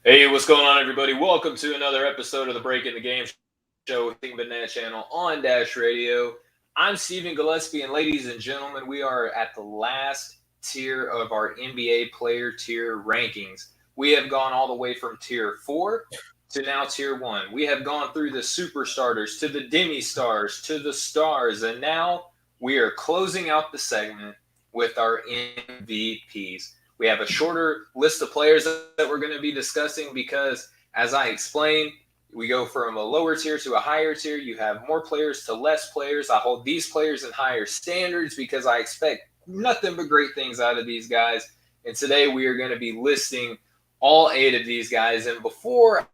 Hey, what's going on, everybody? Welcome to another episode of the Break in the Game Show with Think Net Channel on Dash Radio. I'm Stephen Gillespie, and ladies and gentlemen, we are at the last tier of our NBA player tier rankings. We have gone all the way from tier 4 to now tier 1. We have gone through the super starters to the demi stars to the stars, and now we are closing out the segment with our MVPs. We have a shorter list of players that we're going to be discussing because, as I explained, we go from a lower tier to a higher tier. You have more players to less players. I hold these players in higher standards because I expect nothing but great things out of these guys. And today we are going to be listing all 8 of these guys. And before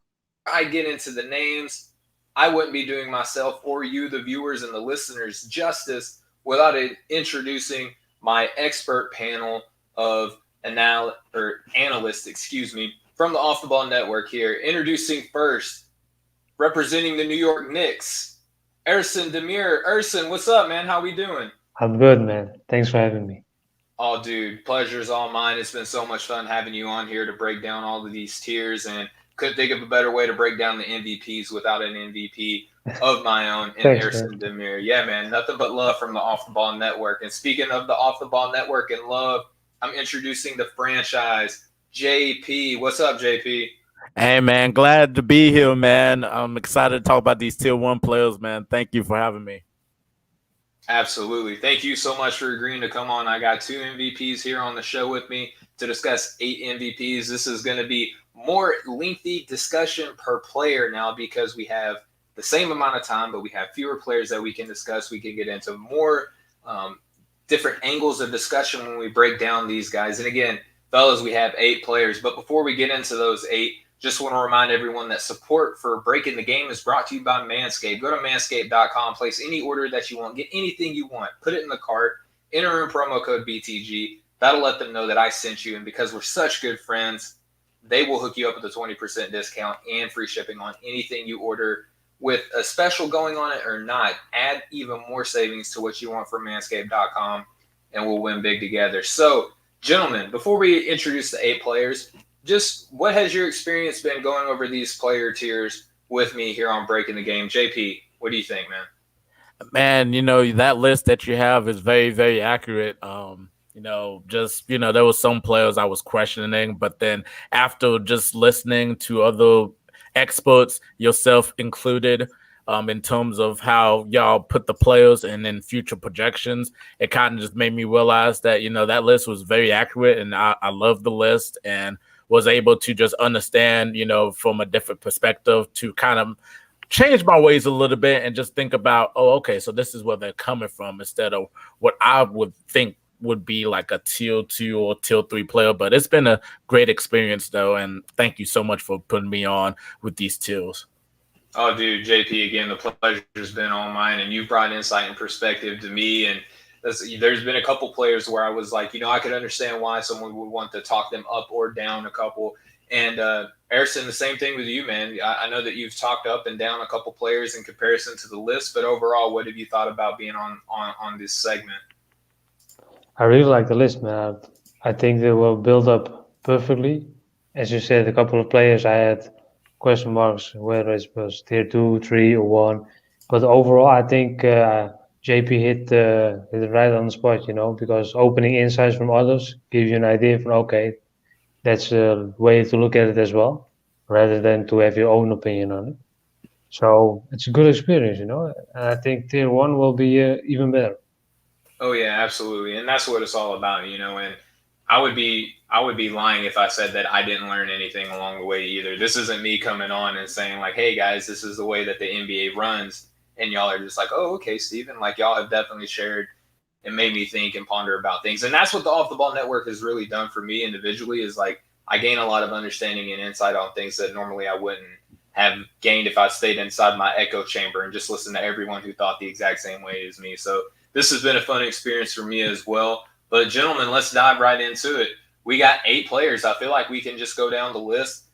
I get into the names, I wouldn't be doing myself or you, the viewers and the listeners, justice without introducing my expert panel of analysts, from the Off the Ball Network here. Introducing first, representing the New York Knicks, Ersin Demir. Ersin, what's up, man? How we doing? I'm good, man. Thanks for having me. Oh, dude, pleasure's all mine. It's been so much fun having you on here to break down all of these tiers, and couldn't think of a better way to break down the MVPs without an MVP of my own in Thanks, man. Ersin Demir. Yeah, man, nothing but love from the Off the Ball Network. And speaking of the Off the Ball Network and love, I'm introducing the franchise, JP. What's up, JP? Hey man, glad to be here, man. I'm excited to talk about these tier one players, man. Thank you for having me. Absolutely. Thank you so much for agreeing to come on. I got 2 MVPs here on the show with me to discuss 8 MVPs. This is going to be more lengthy discussion per player now because we have the same amount of time, but we have fewer players that we can discuss. We can get into more um, different angles of discussion when we break down these guys. And again, fellas, we have 8 players. But before we get into those 8, just want to remind everyone that support for Breaking the Game is brought to you by Manscaped. Go to manscaped.com, place any order that you want, get anything you want, put it in the cart, enter in promo code BTG. That'll let them know that I sent you. And because we're such good friends, they will hook you up with a 20% discount and free shipping on anything you order. With a special going on it or not, add even more savings to what you want from manscaped.com, and we'll win big together. So, gentlemen, before we introduce the 8 players, just what has your experience been going over these player tiers with me here on Breaking the Game? JP, what do you think, man? Man, that list that you have is very, very accurate. There was some players I was questioning, but then after just listening to other experts, yourself included, in terms of how y'all put the players and then future projections, it kind of just made me realize that, that list was very accurate and I love the list and was able to just understand, from a different perspective to kind of change my ways a little bit and just think about, oh, okay, so this is where they're coming from instead of what I would think would be like a tier two or tier three player. But it's been a great experience though, and thank you so much for putting me on with these tiers. Oh, dude, JP, again, the pleasure's been all mine, and you've brought insight and perspective to me. And there's been a couple players where I was like, I could understand why someone would want to talk them up or down a couple. And Erison, the same thing with you, man. I know that you've talked up and down a couple players in comparison to the list, but overall, what have you thought about being on this segment? I really like the list, man. I think they will build up perfectly. As you said, a couple of players I had question marks whether it was tier two, three, or one. But overall, I think JP hit it right on the spot, because opening insights from others gives you an idea from, okay, that's a way to look at it as well, rather than to have your own opinion on it. So it's a good experience, and I think tier one will be even better. Oh yeah, absolutely, and that's what it's all about, And I would be lying if I said that I didn't learn anything along the way either. This isn't me coming on and saying like, "Hey guys, this is the way that the NBA runs," and y'all are just like, "Oh, okay, Steven." Like y'all have definitely shared and made me think and ponder about things, and that's what the Off the Ball Network has really done for me individually. Is like I gain a lot of understanding and insight on things that normally I wouldn't have gained if I stayed inside my echo chamber and just listened to everyone who thought the exact same way as me. So this has been a fun experience for me as well. But gentlemen, let's dive right into it. We got 8 players. I feel like we can just go down the list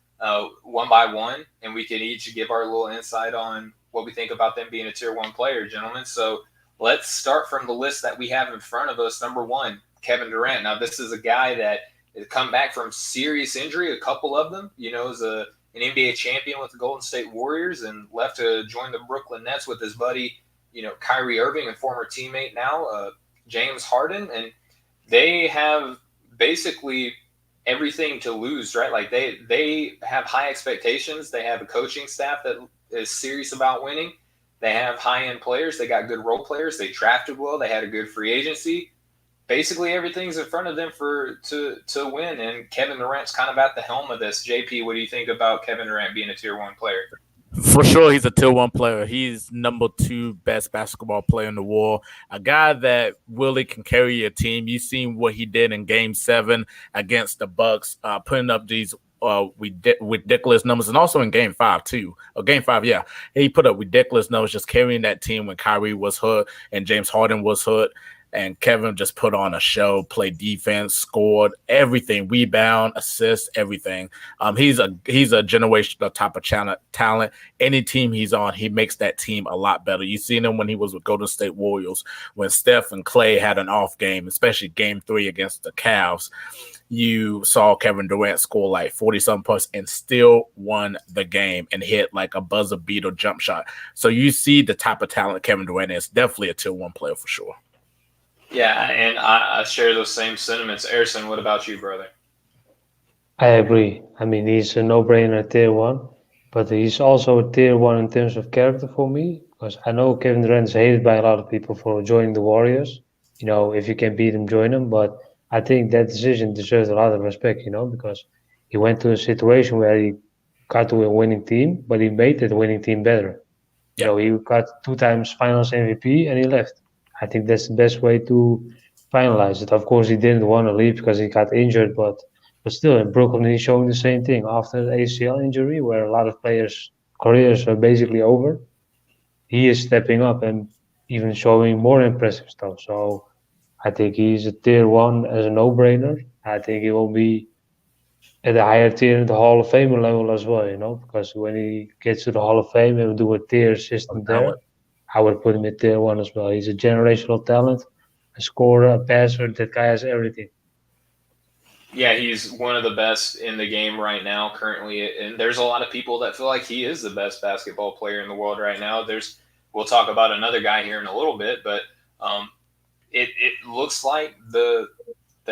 one by one, and we can each give our little insight on what we think about them being a tier 1 player, gentlemen. So let's start from the list that we have in front of us. Number 1, Kevin Durant. Now, this is a guy that come back from serious injury, a couple of them, as an NBA champion with the Golden State Warriors, and left to join the Brooklyn Nets with his buddy, Kyrie Irving and former teammate now, James Harden. And they have basically everything to lose, right? Like they have high expectations. They have a coaching staff that is serious about winning. They have high-end players. They got good role players. They drafted well. They had a good free agency. Basically, everything's in front of them to win. And Kevin Durant's kind of at the helm of this. JP, what do you think about Kevin Durant being a Tier 1 player? For sure, he's a Tier 1 player. He's number 2 best basketball player in the world. A guy that really can carry a team. You've seen what he did in Game 7 against the Bucks, putting up these ridiculous numbers, and also in Game 5 too. Game 5, yeah, he put up ridiculous numbers, just carrying that team when Kyrie was hurt and James Harden was hurt. And Kevin just put on a show, played defense, scored everything, rebound, assist, everything. He's a generational type of talent. Any team he's on, he makes that team a lot better. You've seen him when he was with Golden State Warriors, when Steph and Clay had an off game, especially Game 3 against the Cavs. You saw Kevin Durant score like 40-something points and still won the game and hit like a buzzer beater jump shot. So you see the type of talent Kevin Durant is. Definitely a Tier 1 player for sure. Yeah, and I share those same sentiments. Erson, what about you, brother? I agree. I mean, he's a no-brainer Tier 1, but he's also a Tier 1 in terms of character for me, because I know Kevin Durant is hated by a lot of people for joining the Warriors. If you can beat him, join him. But I think that decision deserves a lot of respect, because he went to a situation where he got to a winning team, but he made that winning team better. Yeah. He got 2 times Finals MVP and he left. I think that's the best way to finalize it. Of course, he didn't want to leave because he got injured, but still, in Brooklyn, he's showing the same thing. After the ACL injury, where a lot of players' careers are basically over, he is stepping up and even showing more impressive stuff. So I think he's a Tier 1 as a no-brainer. I think he will be at a higher tier in the Hall of Fame level as well, because when he gets to the Hall of Fame, he will do a tier system there. I would put him at Tier 1 as well. He's a generational talent, a scorer, a passer. That guy has everything. Yeah, he's one of the best in the game right now currently. And there's a lot of people that feel like he is the best basketball player in the world right now. We'll talk about another guy here in a little bit, but it looks like the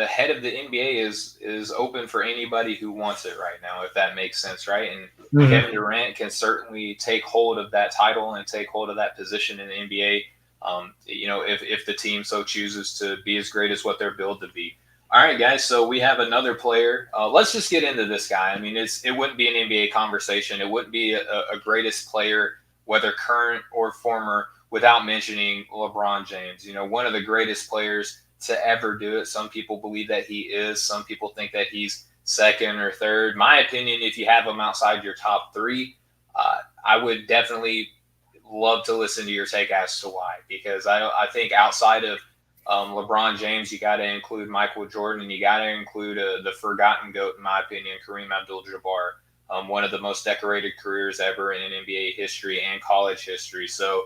head of the NBA is open for anybody who wants it right now, if that makes sense, right? And Kevin Durant can certainly take hold of that title and take hold of that position in the NBA, if the team so chooses to be as great as what they're billed to be. All right, guys, so we have another player. Let's just get into this guy. I mean, it wouldn't be an NBA conversation. It wouldn't be a greatest player, whether current or former, without mentioning LeBron James. One of the greatest players to ever do it. Some people believe that he is. Some people think that he's second or third. My opinion, if you have him outside your top 3, I would definitely love to listen to your take as to why. Because I think outside of LeBron James, you got to include Michael Jordan. You got to include the forgotten GOAT, in my opinion, Kareem Abdul-Jabbar. One of the most decorated careers ever in NBA history and college history. So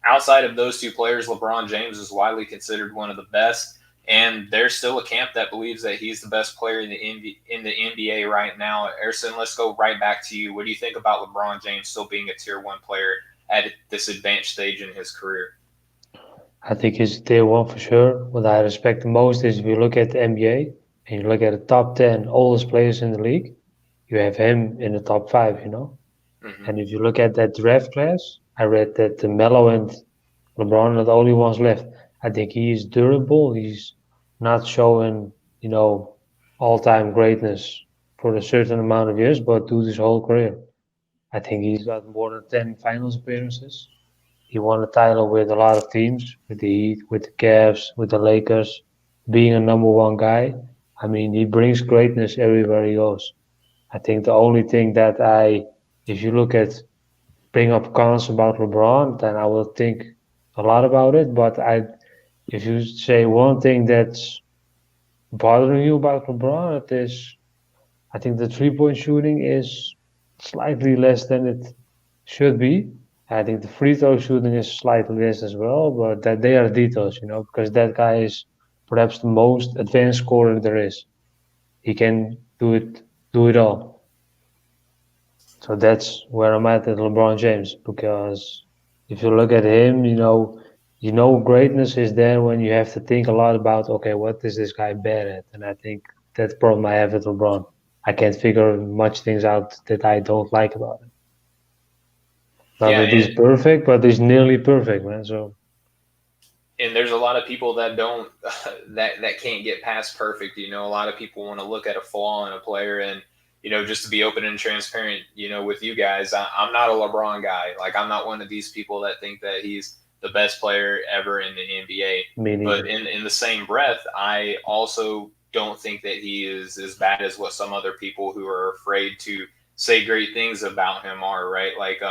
outside of those 2 players, LeBron James is widely considered one of the best, and there's still a camp that believes that he's the best player in the NBA right now. Erson, let's go right back to you. What do you think about LeBron James still being a Tier 1 player at this advanced stage in his career? I think he's Tier 1 for sure. What I respect the most is if you look at the NBA and you look at the top 10 oldest players in the league, you have him in the top 5, And if you look at that draft class, I read that Melo and LeBron are the only ones left. I think he is durable. He's not showing, all-time greatness for a certain amount of years, but through his whole career. I think he's got more than 10 finals appearances. He won a title with a lot of teams, with the Heat, with the Cavs, with the Lakers, being a number 1 guy. I mean, he brings greatness everywhere he goes. I think the only thing that if you look at bring up cons about LeBron, then I will think a lot about it. But if you say one thing that's bothering you about LeBron, it is, I think the 3-point shooting is slightly less than it should be. I think the free throw shooting is slightly less as well, but that they are details, because that guy is perhaps the most advanced scorer there is. he can do it all. So that's where I'm at LeBron James, because if you look at him, greatness is there when you have to think a lot about, okay, what is this guy bad at? And I think that's the problem I have with LeBron. I can't figure much things out that I don't like about him. Not that he's perfect, but he's nearly perfect, man. So. And there's a lot of people that don't that can't get past perfect. A lot of people want to look at a flaw in a player, and just to be open and transparent, with you guys, I'm not a LeBron guy. Like, I'm not one of these people that think that he's the best player ever in the NBA. But in the same breath, I also don't think that he is as bad as what some other people who are afraid to say great things about him are, right? Like,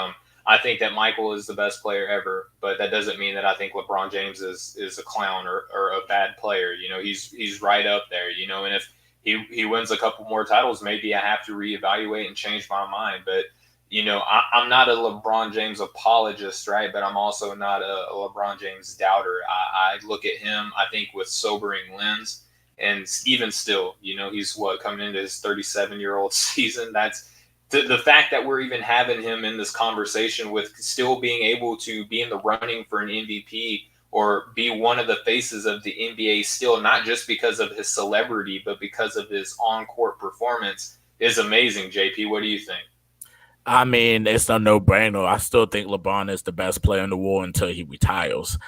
I think that Michael is the best player ever, but that doesn't mean that I think LeBron James is a clown or a bad player. He's right up there, and if he wins a couple more titles, maybe I have to reevaluate and change my mind. But, I'm not a LeBron James apologist, right? But I'm also not a LeBron James doubter. I look at him, I think, with sobering lens. And even still, he's coming into his 37-year-old season. That's the fact that we're even having him in this conversation with still being able to be in the running for an MVP or be one of the faces of the NBA still, not just because of his celebrity, but because of his on-court performance, is amazing. JP, what do you think? I mean, it's a no-brainer. I still think LeBron is the best player in the world until he retires.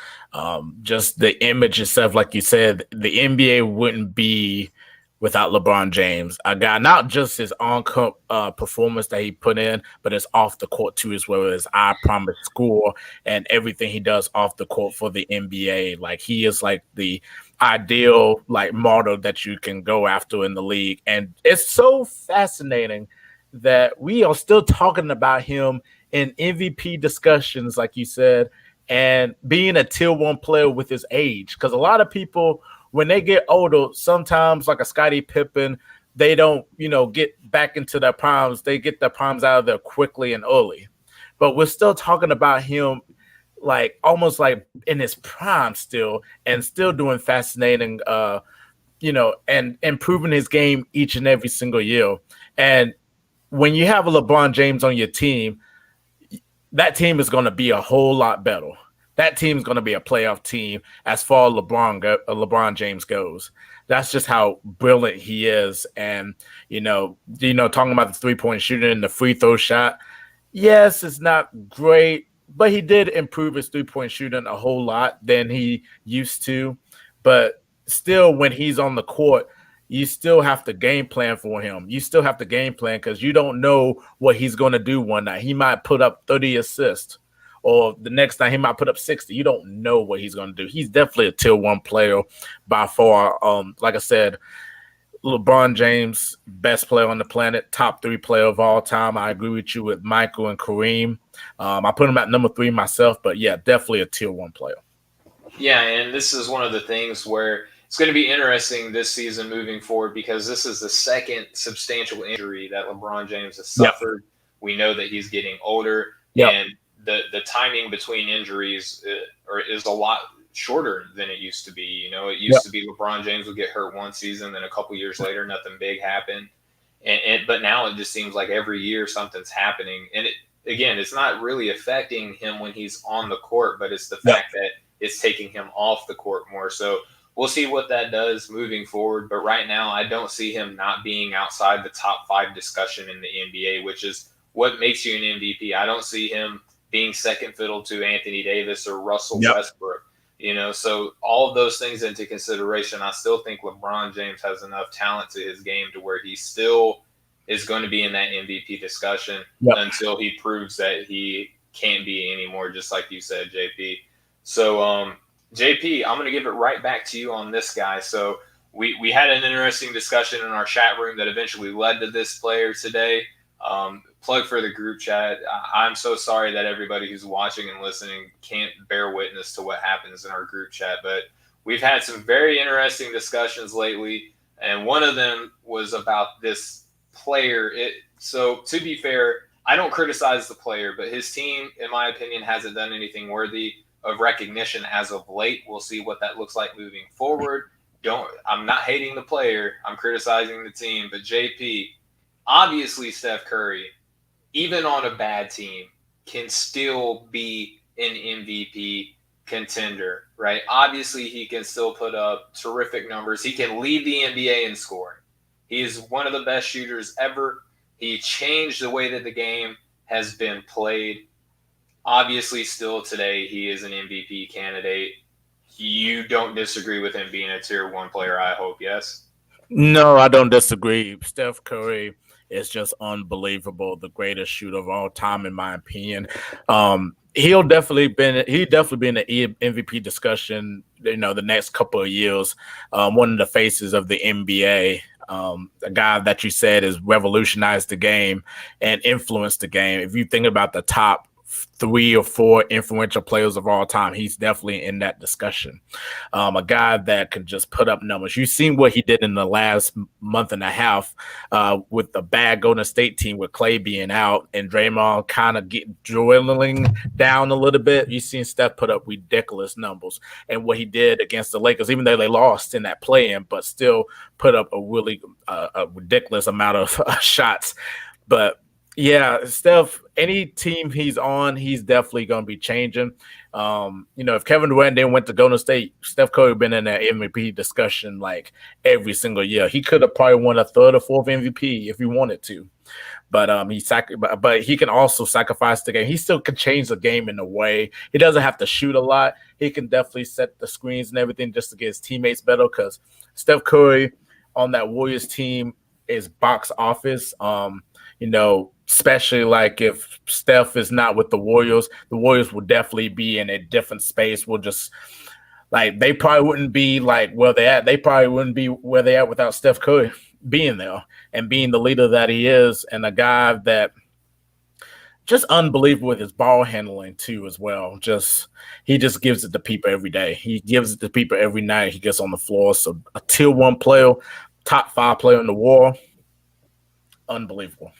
Just the image itself, like you said, the NBA wouldn't be without LeBron James. A guy, not just his on-court performance that he put in, but his off the court too, as well as I promise score and everything he does off the court for the NBA. Like, he is like the ideal model that you can go after in the league. And it's so fascinating that we are still talking about him in MVP discussions, like you said, and being a tier 1 player with his age. Because a lot of people, when they get older, sometimes like a Scottie Pippen, they don't, get back into their primes. They get their primes out of there quickly and early. But we're still talking about him almost in his prime still, and still doing fascinating, and improving his game each and every single year. And when you have a LeBron James on your team, that team is going to be a whole lot better. That team's going to be a playoff team as far as LeBron James goes. That's just how brilliant he is. And, talking about the three-point shooting and the free throw shot, yes, it's not great, but he did improve his three-point shooting a whole lot than he used to. But still, when he's on the court, you still have to game plan for him. You still have to game plan because you don't know what he's going to do one night. He might put up 30 assists, or the next night he might put up 60. You don't know what he's going to do. He's definitely a tier 1 player by far. Like I said, LeBron James, best player on the planet, top 3 player of all time. I agree with you with Michael and Kareem. I put him at number 3 myself, but yeah, definitely a tier 1 player. Yeah, and this is one of the things where it's going to be interesting this season moving forward, because this is the second substantial injury that LeBron James has suffered. Yep. We know that he's getting older, and the timing between injuries is a lot shorter than it used to be. It used to be LeBron James would get hurt one season, then a couple years later, nothing big happened. But now it just seems like every year something's happening. And it's not really affecting him when he's on the court, but it's the fact that it's taking him off the court more. So we'll see what that does moving forward. But right now, I don't see him not being outside the top 5 discussion in the NBA, which is what makes you an MVP. I don't see him being second fiddle to Anthony Davis or Russell Westbrook. So all of those things into consideration, I still think LeBron James has enough talent to his game to where he still is going to be in that MVP discussion until he proves that he can't be anymore, just like you said, JP. So, JP, I'm going to give it right back to you on this guy. So we had an interesting discussion in our chat room that eventually led to this player today. Plug for the group chat. I'm so sorry that everybody who's watching and listening can't bear witness to what happens in our group chat, but we've had some very interesting discussions lately, and one of them was about this player. So to be fair, I don't criticize the player, but his team, in my opinion, hasn't done anything worthy of recognition as of late. We'll see what that looks like moving forward. I'm not hating the player. I'm criticizing the team. But JP, obviously Steph Curry, even on a bad team, can still be an MVP contender, right? Obviously, he can still put up terrific numbers. He can lead the NBA in scoring. He is one of the best shooters ever. He changed the way that the game has been played. Obviously, still today, he is an MVP candidate. You don't disagree with him being a tier 1 player, I hope, yes? No, I don't disagree. Steph Curry is just unbelievable, the greatest shooter of all time, in my opinion. He'll definitely be in the MVP discussion, the next couple of years. One of the faces of the NBA, a guy that you said has revolutionized the game and influenced the game. If you think about the top 3 or 4 influential players of all time, he's definitely in that discussion. A guy that can just put up numbers. You've seen what he did in the last month and a half with the bad Golden State team with Klay being out and Draymond kind of dwindling down a little bit. You've seen Steph put up ridiculous numbers, and what he did against the Lakers, even though they lost in that play-in, but still put up a really a ridiculous amount of shots. But yeah, Steph, any team he's on, he's definitely going to be changing. If Kevin Durant then went to Golden State, Steph Curry been in that MVP discussion like every single year. He could have probably won a 3rd or 4th MVP if he wanted to. But but he can also sacrifice the game. He still can change the game in a way. He doesn't have to shoot a lot. He can definitely set the screens and everything just to get his teammates better, because Steph Curry on that Warriors team is box office. Especially like if Steph is not with the Warriors will definitely be in a different space. We'll just like, they probably wouldn't be like where they're at. They probably wouldn't be where they're at without Steph Curry being there and being the leader that he is, and a guy that just unbelievable with his ball handling too as well. He just gives it to people every day. He gives it to people every night he gets on the floor. So a tier 1 player, top 5 player in the world, unbelievable.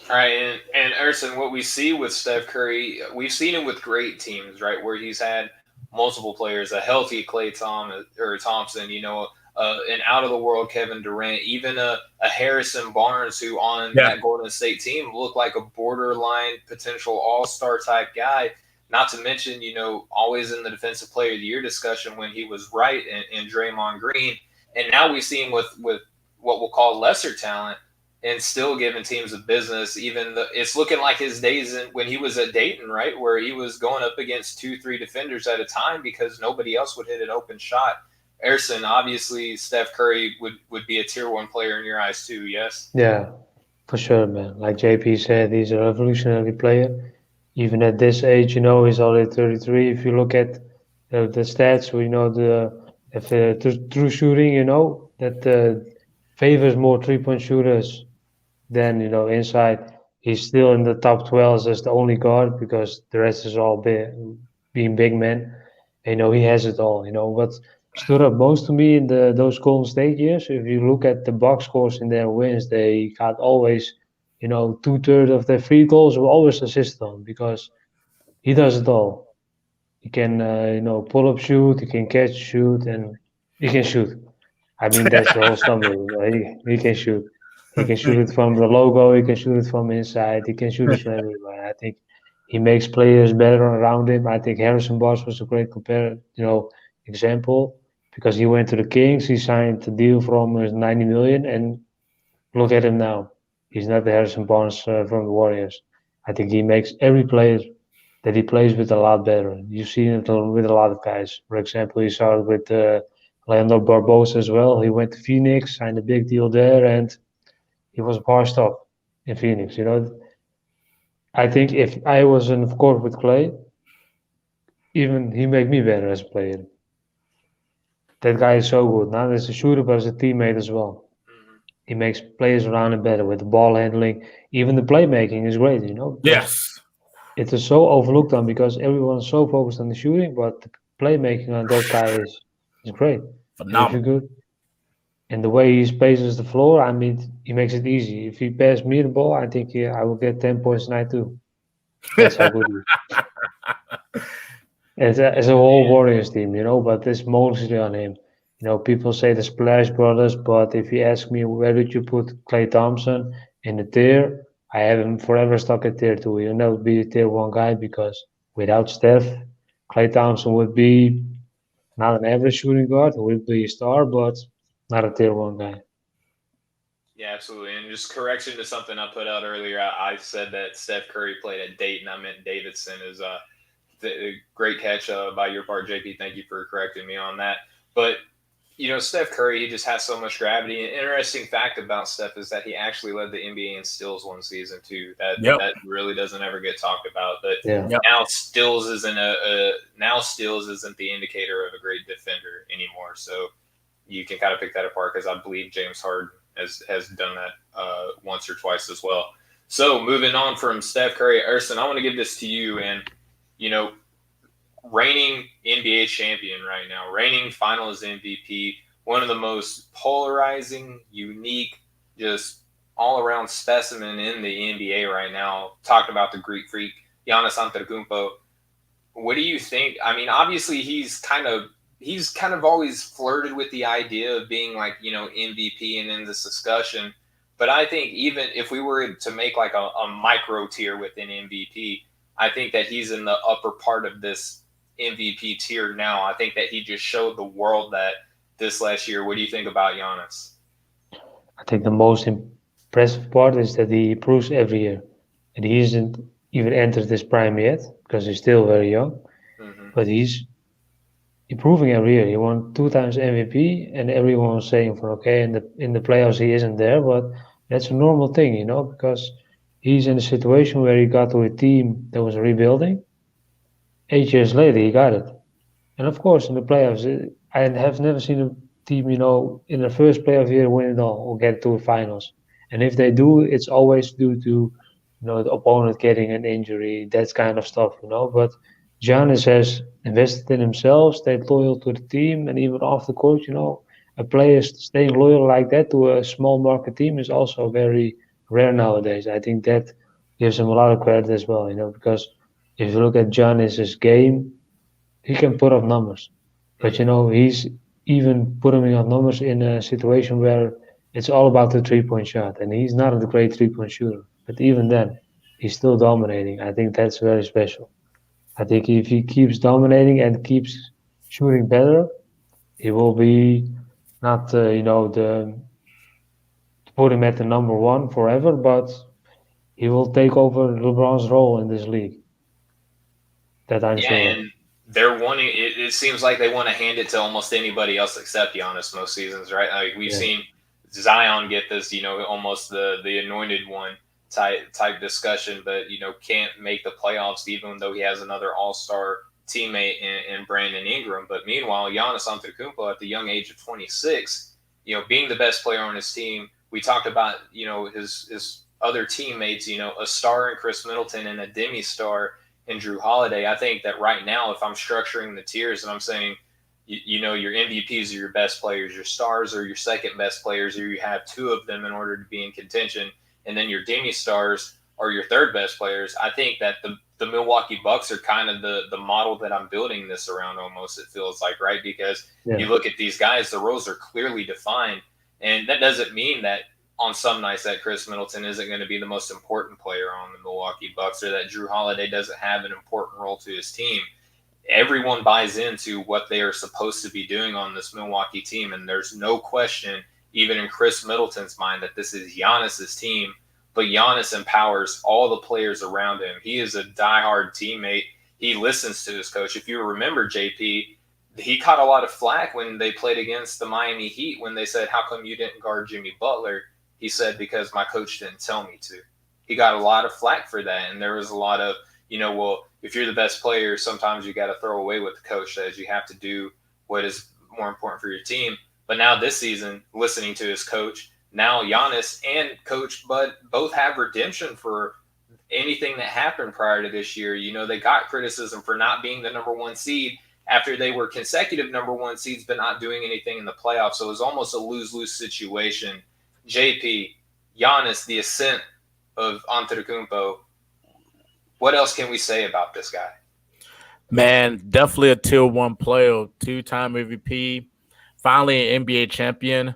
All right, and Erson, what we see with Steph Curry, we've seen him with great teams, right, where he's had multiple players, a healthy Klay Thompson, an out-of-the-world Kevin Durant, even a Harrison Barnes, who on that Golden State team looked like a borderline potential all-star type guy, not to mention, always in the Defensive Player of the Year discussion when he was right, and Draymond Green. And now we see him with what we'll call lesser talent, and still giving teams a business. It's looking like his days when he was at Dayton, right, where he was going up against 2-3 defenders at a time because nobody else would hit an open shot. Erson, obviously Steph Curry would be a tier 1 player in your eyes too, yes? Yeah, for sure, man. Like JP said, he's a revolutionary player. Even at this age, he's already 33. If you look at the stats, we know the true shooting, that favors more 3-point shooters than inside. He's still in the top 12 as the only guard, because the rest is all being big men. He has it all. What stood up most to me in those Golden State years, if you look at the box scores in their wins, they got always 2/3 of their free goals were always assisted on, because he does it all. He can pull up shoot, he can catch shoot, and he can shoot. I mean, that's the whole summary. He can shoot. He can shoot it from the logo. He can shoot it from inside. He can shoot it from everywhere. I think he makes players better around him. I think Harrison Barnes was a great example, because he went to the Kings. He signed a deal for almost $90 million, and look at him now. He's not the Harrison Barnes from the Warriors. I think he makes every player that he plays with a lot better. You've seen it with a lot of guys. For example, you saw it with Leandro Barbosa as well. He went to Phoenix, signed a big deal there, and he was washed up in Phoenix. I think if I was in the court with Klay, even he made me better as a player. That guy is so good, not as a shooter, but as a teammate as well. He makes players around him better with the ball handling. Even the playmaking is great, Yes. It is so overlooked on, because everyone's so focused on the shooting, but the playmaking on that guy is great. Phenomenal. Good. And the way he spaces the floor, I mean, he makes it easy. If he passes me the ball, I think I will get 10 points tonight too. That's how good he is. As a whole Warriors team, but it's mostly on him. People say the Splash Brothers, but if you ask me where did you put Klay Thompson in the tier, I have him forever stuck at tier 2. He'll never be a tier 1 guy because without Steph, Klay Thompson would be not an average shooting guard. He would be a star, but not a tier 1 guy. Yeah, absolutely. And just correction to something I put out earlier, I said that Steph Curry played at Dayton. I meant Davidson. Is great catch by your part, JP. Thank you for correcting me on that. But Steph Curry, he just has so much gravity. An interesting fact about Steph is that he actually led the NBA in steals one season too. That really doesn't ever get talked about. But now steals isn't the indicator of a great defender anymore. So you can kind of pick that apart because I believe James Harden has done that once or twice as well. So moving on from Steph Curry, Ersan, I want to give this to you. And reigning NBA champion right now, reigning Finals MVP, one of the most polarizing, unique, just all-around specimen in the NBA right now. Talking about the Greek freak, Giannis Antetokounmpo. What do you think? I mean, obviously he's kind of always flirted with the idea of being like, MVP and in this discussion. But I think even if we were to make like a micro tier within MVP, I think that he's in the upper part of this MVP tier now. I think that he just showed the world that this last year. What do you think about Giannis? I think the most impressive part is that he improves every year. And he hasn't even entered his prime yet because he's still very young. Mm-hmm. But he's improving every year. He won 2 times MVP, and everyone was saying in the playoffs he isn't there, but that's a normal thing, because he's in a situation where he got to a team that was rebuilding. 8 years later, he got it. And of course, in the playoffs, I have never seen a team, in the first playoff year win it all or get to the finals. And if they do, it's always due to, the opponent getting an injury, that kind of stuff, But Giannis has invested in himself, stayed loyal to the team, and even off the court, a player staying loyal like that to a small market team is also very rare nowadays. I think that gives him a lot of credit as well, because if you look at Giannis's game, he can put up numbers. But, he's even putting up numbers in a situation where it's all about the three-point shot. And he's not a great three-point shooter. But even then, he's still dominating. I think that's very special. I think if he keeps dominating and keeps shooting better, he will be not, put him at the number 1 forever, but he will take over LeBron's role in this league. That I'm sure. And they're wanting it seems like they want to hand it to almost anybody else except Giannis most seasons, right? Like we've seen Zion get this, almost the anointed one type discussion, but can't make the playoffs even though he has another all-star teammate in Brandon Ingram. But meanwhile, Giannis Antetokounmpo at the young age of 26, being the best player on his team. We talked about his other teammates, a star in Chris Middleton and a demi-star in Drew Holiday. I think that right now, if I'm structuring the tiers and I'm saying, your MVPs are your best players, your stars are your second best players, or you have 2 of them in order to be in contention, and then your demi-stars are your third best players. I think that the Milwaukee Bucks are kind of the model that I'm building this around almost, it feels like, right? Because you look at these guys, the roles are clearly defined, and that doesn't mean that on some nights that Chris Middleton isn't going to be the most important player on the Milwaukee Bucks or that Drew Holiday doesn't have an important role to his team. Everyone buys into what they are supposed to be doing on this Milwaukee team, and there's no question, even in Chris Middleton's mind, that this is Giannis's team, but Giannis empowers all the players around him. He is a diehard teammate. He listens to his coach. If you remember, JP, he caught a lot of flack when they played against the Miami Heat when they said, how come you didn't guard Jimmy Butler? He said, because my coach didn't tell me to. He got a lot of flack for that. And there was a lot of, well, if you're the best player, sometimes you got to throw away what the coach says. You have to do what is more important for your team. But now this season, listening to his coach, now Giannis and Coach Bud both have redemption for anything that happened prior to this year. They got criticism for not being the number 1 seed after they were consecutive number 1 seeds, but not doing anything in the playoffs. So it was almost a lose-lose situation. JP, Giannis, the ascent of Antetokounmpo. What else can we say about this guy? Man, definitely a tier 1 player, 2-time MVP. finally an NBA champion.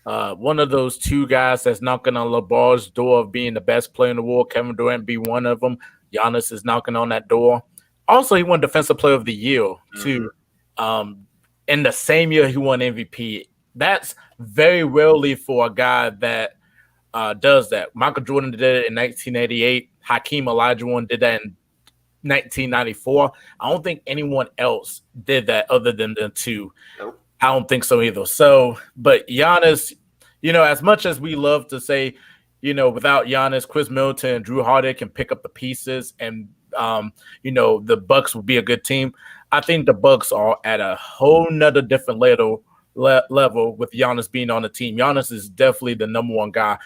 One of those two guys that's knocking on LeBron's door of being the best player in the world. Kevin Durant be one of them. Giannis is knocking on that door. Also, he won Defensive Player of the Year too. In the same year, he won MVP. That's very rarely for a guy that does that. Michael Jordan did it in 1988. Hakeem Olajuwon did that in 1994. I don't think anyone else did that other than the two. Nope. I don't think so either. So, but Giannis, as much as we love to say, without Giannis, Chris Middleton and Drew Holiday can pick up the pieces and, the Bucks would be a good team. I think the Bucks are at a whole nother different level with Giannis being on the team. Giannis is definitely the number one guy.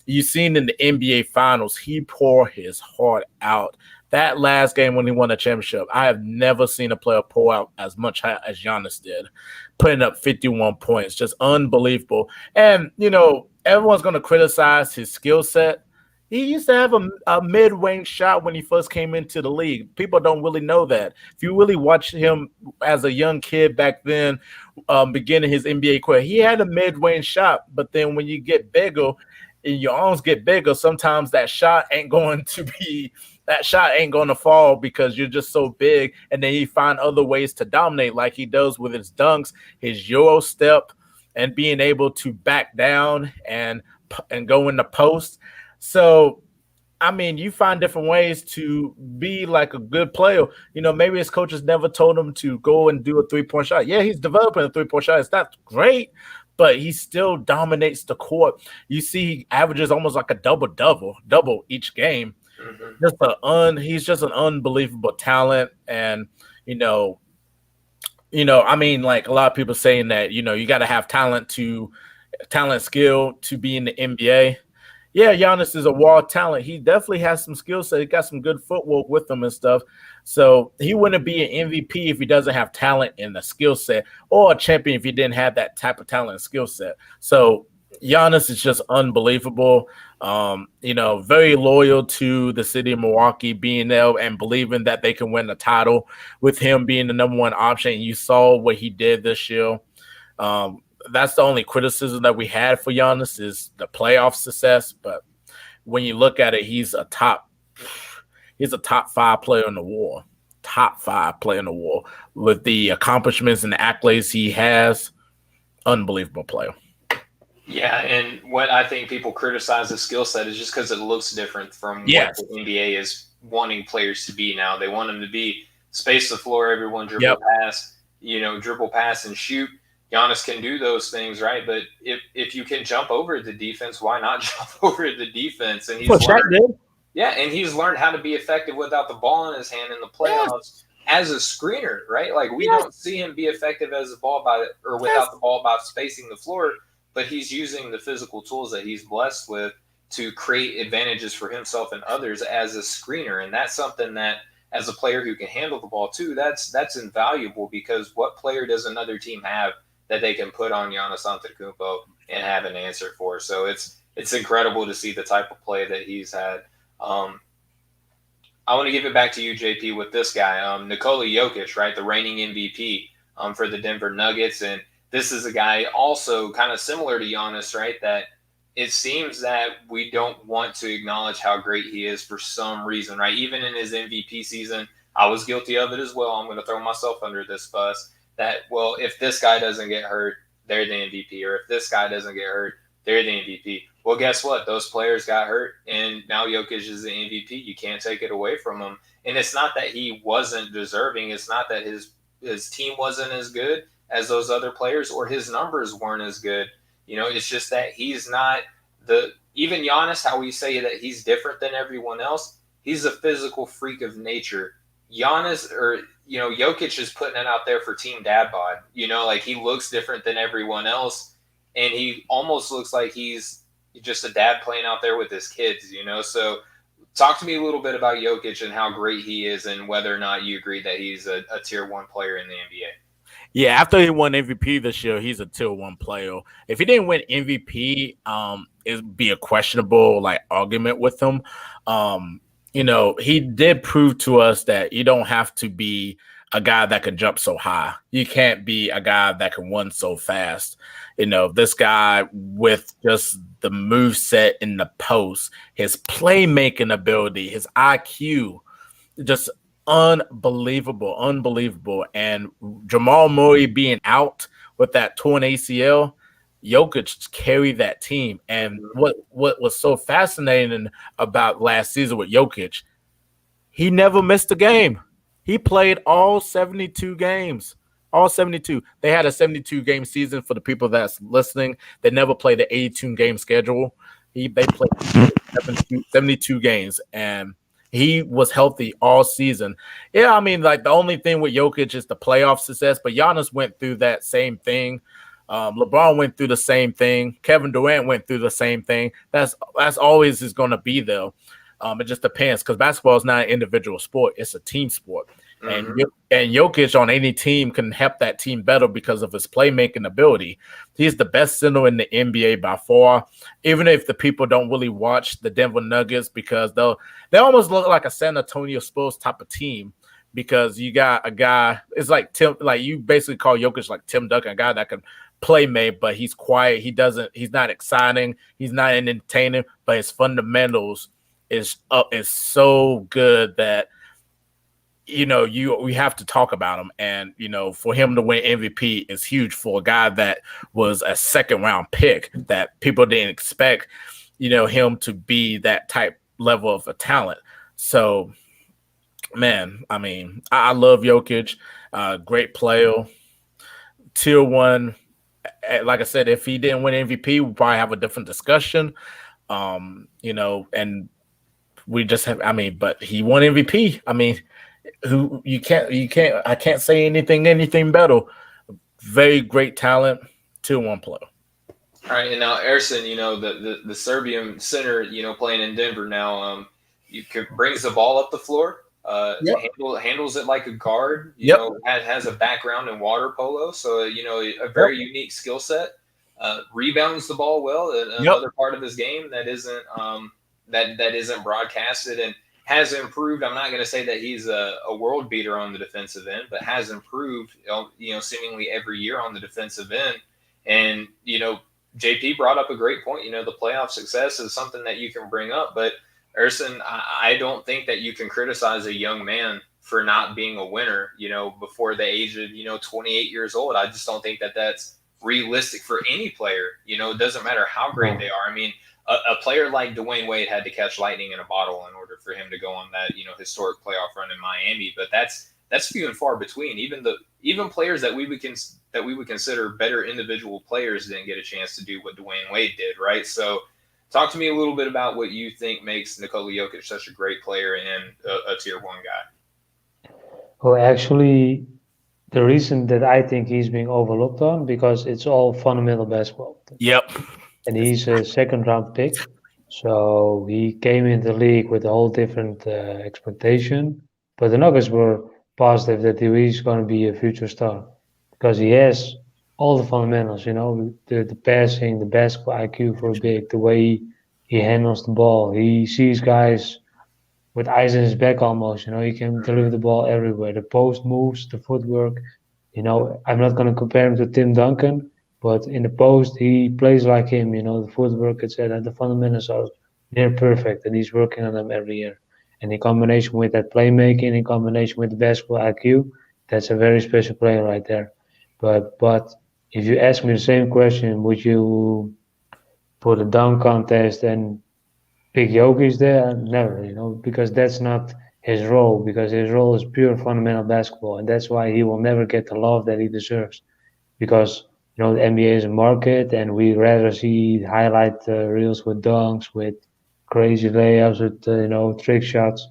You've seen in the NBA Finals, he poured his heart out. That last game when he won the championship, I have never seen a player pour out as much as Giannis did, putting up 51 points, just unbelievable. And, everyone's going to criticize his skill set. He used to have a mid-range shot when he first came into the league. People don't really know that. If you really watch him as a young kid back then, beginning his NBA career, he had a mid-range shot. But then when you get bigger and your arms get bigger, sometimes that shot ain't going to fall because you're just so big. And then you find other ways to dominate like he does with his dunks, his Euro step, and being able to back down and go in the post. So, I mean, you find different ways to be like a good player. Maybe his coaches never told him to go and do a three-point shot. Yeah, he's developing a three-point shot. It's not great, but he still dominates the court. You see he averages almost like a double each game. He's just an unbelievable talent. And, I mean, like a lot of people saying that, you got to have talent, skill to be in the NBA. Yeah, Giannis is a raw talent. He definitely has some skill set. He got some good footwork with him and stuff. So he wouldn't be an MVP if he doesn't have talent and a skill set, or a champion if he didn't have that type of talent and skill set. So Giannis is just unbelievable. Very loyal to the city of Milwaukee, being there and believing that they can win the title with him being the number one option. You saw what he did this year. That's the only criticism that we had for Giannis is the playoff success. But when you look at it, he's a top 5 player in the world. Top 5 player in the world with the accomplishments and the accolades he has. Unbelievable player. Yeah, and what I think people criticize the skill set is just because it looks different from what the NBA is wanting players to be now. They want them to be space the floor, everyone dribble pass and shoot. Giannis can do those things, right? But if you can jump over the defense, why not jump over the defense? And he's learned how to be effective without the ball in his hand in the playoffs as a screener, right? Like we don't see him be effective as without the ball by spacing the floor, but he's using the physical tools that he's blessed with to create advantages for himself and others as a screener. And that's something that, as a player who can handle the ball too, that's invaluable, because what player does another team have that they can put on Giannis Antetokounmpo and have an answer for? So it's incredible to see the type of play that he's had. I want to give it back to you, JP, with this guy, Nikola Jokic, right? The reigning MVP for the Denver Nuggets. And this is a guy also kind of similar to Giannis, right? That it seems that we don't want to acknowledge how great he is for some reason, right? Even in his MVP season, I was guilty of it as well. I'm going to throw myself under this bus. That, well, if this guy doesn't get hurt, they're the MVP. Or if this guy doesn't get hurt, they're the MVP. Well, guess what? Those players got hurt, and now Jokic is the MVP. You can't take it away from him. And it's not that he wasn't deserving. It's not that his team wasn't as good as those other players, or his numbers weren't as good. It's just that he's not even Giannis, how we say that he's different than everyone else. He's a physical freak of nature. Jokic is putting it out there for Team Dad Bod. Like he looks different than everyone else, and he almost looks like he's just a dad playing out there with his kids, So talk to me a little bit about Jokic and how great he is, and whether or not you agree that he's a tier 1 player in the NBA. Yeah, after he won MVP this year, he's a tier 1 player. If he didn't win MVP, it'd be a questionable argument with him. He did prove to us that you don't have to be a guy that can jump so high. You can't be a guy that can run so fast. This guy with just the move set in the post, his playmaking ability, his IQ, just unbelievable. And Jamal Murray being out with that torn ACL, Jokic carried that team. And what was so fascinating about last season with Jokic, he never missed a game. He played all 72 games. All 72. They had a 72-game season for the people that's listening. They never played the 82-game schedule. They played 72 games, and he was healthy all season. Yeah, I mean, like the only thing with Jokic is the playoff success, but Giannis went through that same thing. LeBron went through the same thing. Kevin Durant went through the same thing. That's always is going to be though. It just depends because basketball is not an individual sport; it's a team sport. Mm-hmm. And Jokic on any team can help that team better because of his playmaking ability. He's the best center in the NBA by far. Even if the people don't really watch the Denver Nuggets because they almost look like a San Antonio Spurs type of team because you got a guy. It's like you basically call Jokic like Tim Duncan, a guy that can playmate, but he's quiet. He's not exciting. He's not entertaining, but his fundamentals is so good that we have to talk about him. And for him to win MVP is huge for a guy that was a second round pick that people didn't expect him to be that type level of a talent. So man, I mean, I love Jokic, great player, tier one. Like I said, if he didn't win MVP, we'd probably have a different discussion. And we just have, but he won MVP. I mean, I can't say anything better. Very great talent, tier one player. All right, and now Ersan, the Serbian center, playing in Denver now, brings the ball up the floor, handles it like a guard, has a background in water polo, so a very unique skill set. Rebounds the ball well, another part of his game that isn't that isn't broadcasted and has improved. I'm not going to say that he's a world beater on the defensive end, but has improved, seemingly every year on the defensive end. And, JP brought up a great point. The playoff success is something that you can bring up, but Ersan, I don't think that you can criticize a young man for not being a winner, before the age of, 28 years old. I just don't think that that's realistic for any player. It doesn't matter how great they are. I mean, a player like Dwayne Wade had to catch lightning in a bottle in order for him to go on that, historic playoff run in Miami. But that's few and far between. Even players that we would consider better individual players didn't get a chance to do what Dwayne Wade did, right? So, talk to me a little bit about what you think makes Nikola Jokic such a great player and a tier one guy. Well, actually, the reason that I think he's being overlooked on because it's all fundamental basketball. Yep. And he's a second-round pick, so he came in the league with a whole different expectation. But the Nuggets were positive that he's going to be a future star because he has all the fundamentals, the passing, the basketball IQ for a big, the way he handles the ball. He sees guys with eyes in his back almost, he can deliver the ball everywhere. The post moves, the footwork, I'm not going to compare him to Tim Duncan, but in the post, he plays like him, the footwork, etc. The fundamentals are near perfect, and he's working on them every year. And in combination with that playmaking, in combination with the basketball IQ, that's a very special player right there. But if you ask me the same question, would you put a dunk contest and pick Jokic there? Never, because that's not his role, because his role is pure fundamental basketball, and that's why he will never get the love that he deserves. Because the NBA is a market, and we rather see highlight reels with dunks, with crazy layups, with trick shots,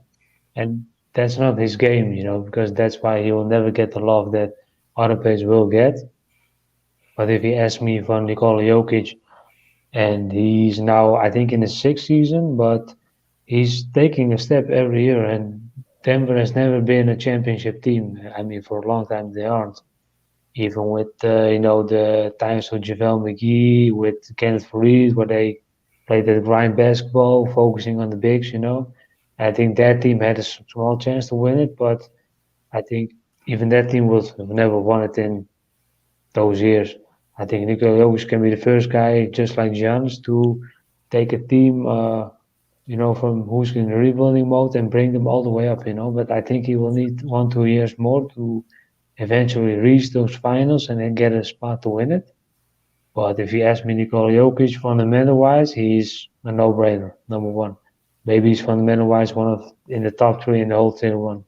and that's not his game, because that's why he will never get the love that other players will get. But if you ask me for Nikola Jokic, and he's now, I think, in his 6th season, but he's taking a step every year, and Denver has never been a championship team. I mean, for a long time they aren't. Even with the times of JaVale McGee, with Kenneth Faried, where they played that grind basketball, focusing on the bigs. I think that team had a small chance to win it, but I think even that team would have never won it in those years. I think Nikola Jokic can be the first guy, just like Giannis, to take a team, from who's in rebuilding mode and bring them all the way up, But I think he will need 1-2 years more to eventually reach those finals and then get a spot to win it. But if you ask me, Nikola Jokic, fundamental-wise, he's a no-brainer, number one. Maybe he's fundamental-wise in the top three in the whole tier one.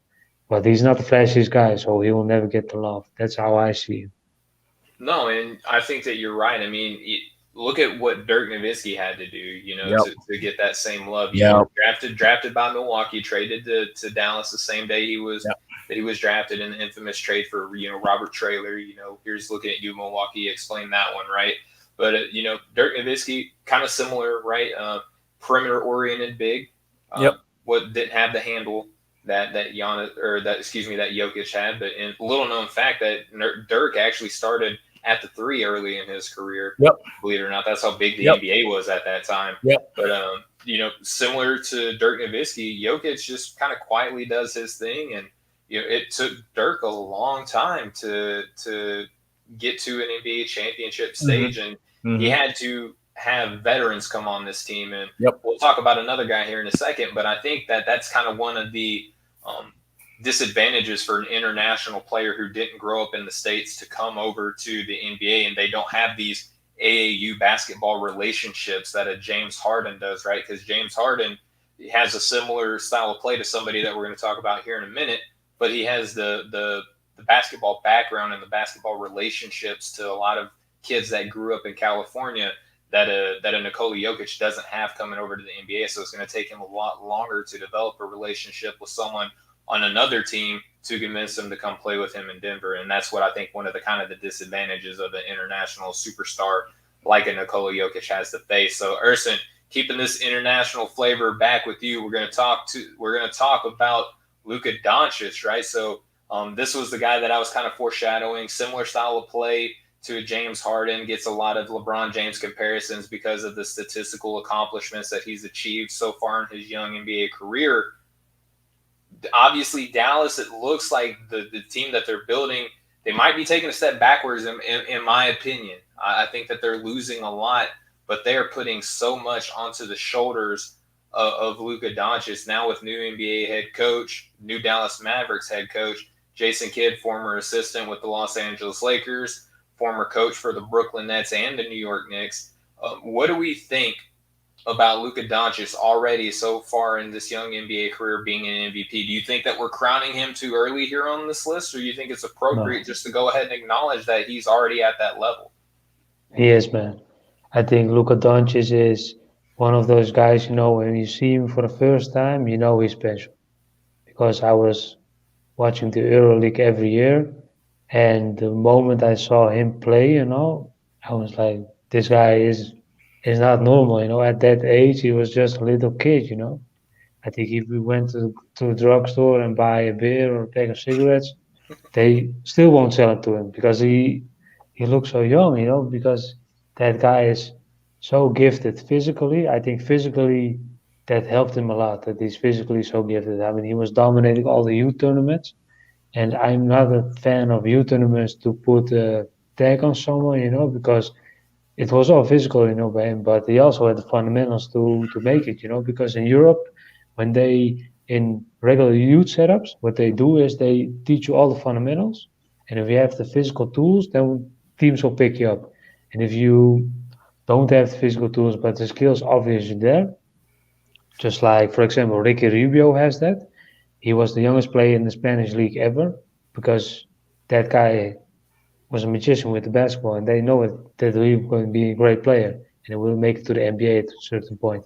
But he's not the flashiest guy, so he will never get the love. That's how I see him. No, and I think that you're right. I mean, look at what Dirk Nowitzki had to do, to get that same love. Drafted by Milwaukee, traded to Dallas the same day that he was drafted in the infamous trade for Robert Traylor. Here's looking at you, Milwaukee. Explain that one, right? But Dirk Nowitzki, kind of similar, right? Perimeter oriented big. What didn't have the handle that Jokic had, but in little known fact that Dirk actually started at the three early in his career. Believe it or not, that's how big the NBA was at that time. But similar to Dirk Nowitzki, Jokic just kind of quietly does his thing, and it took Dirk a long time to get to an NBA championship stage, and he had to have veterans come on this team. And we'll talk about another guy here in a second, but I think that that's kind of one of the disadvantages for an international player who didn't grow up in the States to come over to the NBA, and they don't have these AAU basketball relationships that a James Harden does, right? Because James Harden has a similar style of play to somebody that we're going to talk about here in a minute, but he has the basketball background and the basketball relationships to a lot of kids that grew up in California that a Nikola Jokic doesn't have coming over to the NBA. So it's going to take him a lot longer to develop a relationship with someone on another team to convince them to come play with him in Denver. And that's what I think one of the disadvantages of an international superstar like a Nikola Jokic has to face. So Ersan, keeping this international flavor back with you, we're going to talk about Luka Doncic, right? So this was the guy that I was kind of foreshadowing, similar style of play to James Harden, gets a lot of LeBron James comparisons because of the statistical accomplishments that he's achieved so far in his young NBA career. Obviously, Dallas, it looks like the team that they're building, they might be taking a step backwards, in my opinion. I think that they're losing a lot, but they're putting so much onto the shoulders of Luka Doncic now with new NBA head coach, new Dallas Mavericks head coach, Jason Kidd, former assistant with the Los Angeles Lakers, former coach for the Brooklyn Nets and the New York Knicks. What do we think about Luka Doncic already so far in this young NBA career being an MVP? Do you think that we're crowning him too early here on this list, or do you think it's appropriate just to go ahead and acknowledge that he's already at that level? He is, man. I think Luka Doncic is one of those guys, when you see him for the first time, he's special. Because I was watching the EuroLeague every year, and the moment I saw him play, I was like, this guy is not normal, At that age, he was just a little kid, I think if we went to a drugstore and buy a beer or a pack of cigarettes, they still won't sell it to him because he looks so young, because that guy is so gifted physically. I think physically that helped him a lot, that he's physically so gifted. I mean, he was dominating all the youth tournaments, and I'm not a fan of youth tournaments to put a tag on someone, because it was all physical, by him, but he also had the fundamentals to make it, because in Europe, when in regular youth setups, what they do is they teach you all the fundamentals, and if you have the physical tools, then teams will pick you up. And if you don't have the physical tools, but the skills obviously there, just like, for example, Ricky Rubio has that. He was the youngest player in the Spanish league ever because that guy was a magician with the basketball, and they know that he was going to be a great player and he will make it to the NBA at a certain point.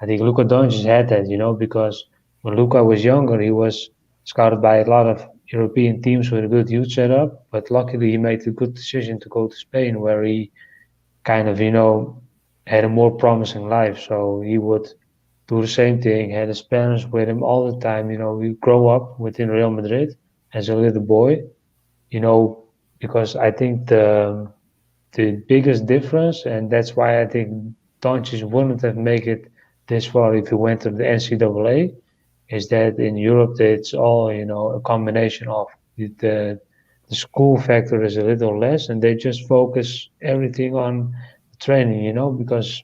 I think Luka Doncic had that, because when Luka was younger, he was scouted by a lot of European teams with a good youth setup, but luckily he made a good decision to go to Spain, where he kind of, had a more promising life. So he would do the same thing, had his parents with him all the time. We grow up within Real Madrid as a little boy, because I think the biggest difference, and that's why I think Doncic wouldn't have made it this far if he went to the NCAA, is that in Europe it's all, a combination of The school factor is a little less, and they just focus everything on training, because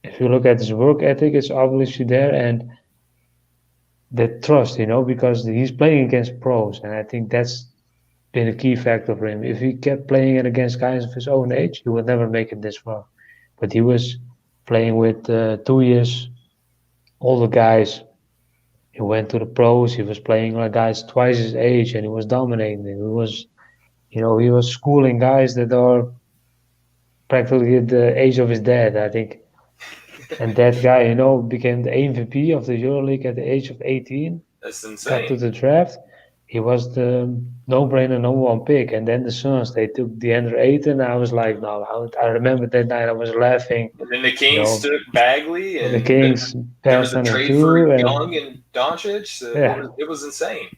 if you look at his work ethic, it's obviously there, and the trust, because he's playing against pros, and I think that's been a key factor for him. If he kept playing it against guys of his own age, he would never make it this far. But he was playing with 2 years older guys. He went to the pros. He was playing like guys twice his age, and he was dominating. He was schooling guys that are practically at the age of his dad, I think. And that guy, became the MVP of the EuroLeague at the age of 18. That's Got insane. to the draft. He was the no-brainer number one pick. And then the Suns, they took DeAndre Ayton. I was like, no, I remember that night I was laughing. And then the Kings took Bagley, and the Kings there was passed a on him trade too. for And Young and Doncic. So Yeah. it was insane.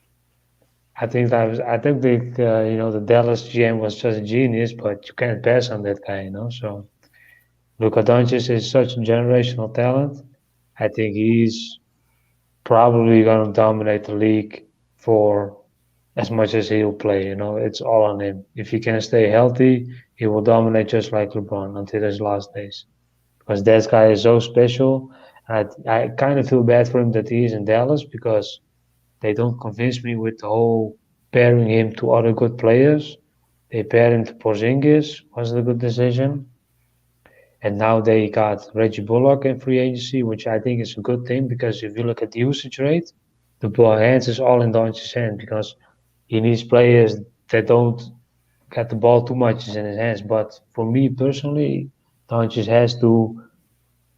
I think the Dallas GM was just a genius, but you can't pass on that guy, So Luka Doncic is such a generational talent. I think he's probably going to dominate the league for as much as he'll play. It's all on him. If he can stay healthy, he will dominate just like LeBron until his last days. Because that guy is so special. I kind of feel bad for him that he is in Dallas because they don't convince me with the whole pairing him to other good players. They pair him to Porzingis, was a good decision. And now they got Reggie Bullock in free agency, which I think is a good thing because if you look at the usage rate, the ball hands is all in Doncic's hand because he needs players that don't get the ball too much in his hands. But for me personally, Doncic has to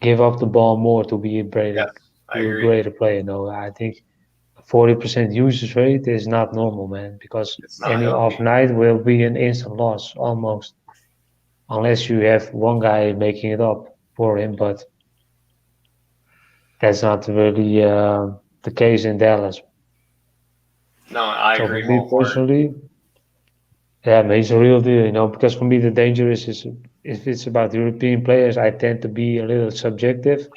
give up the ball more to be a greater player. No, I think 40% usage rate is not normal, man, because any off night will be an instant loss almost, unless you have one guy making it up for him. But that's not really the case in Dallas. No, I agree. For me personally, yeah, man, he's a real deal, because for me the danger is if it's about European players, I tend to be a little subjective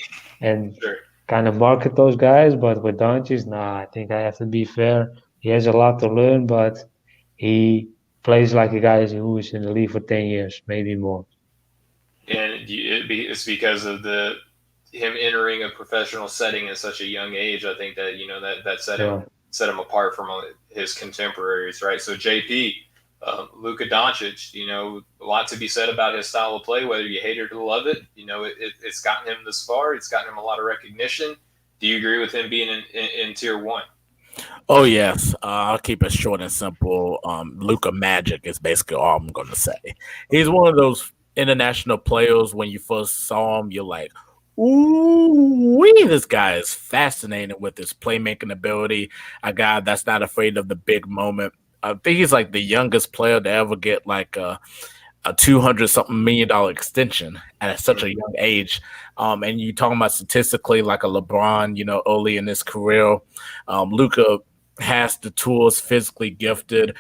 and kind of market those guys. But with Doncic, I think I have to be fair. He has a lot to learn, but he plays like a guy who is in the league for 10 years, maybe more. And it's because of him entering a professional setting at such a young age. I think that that set him apart from his contemporaries, right? So JP, Luka Doncic, a lot to be said about his style of play, whether you hate it or love it. It's gotten him this far. It's gotten him a lot of recognition. Do you agree with him being in tier one? Oh, yes. I'll keep it short and simple. Luka Magic is basically all I'm going to say. He's one of those international players. When you first saw him, you're like, ooh, this guy is fascinating with his playmaking ability. A guy that's not afraid of the big moment. I think he's like the youngest player to ever get like a $200-something million extension at such a young age. And you talking about statistically like a LeBron, early in his career. Luka has the tools, physically gifted,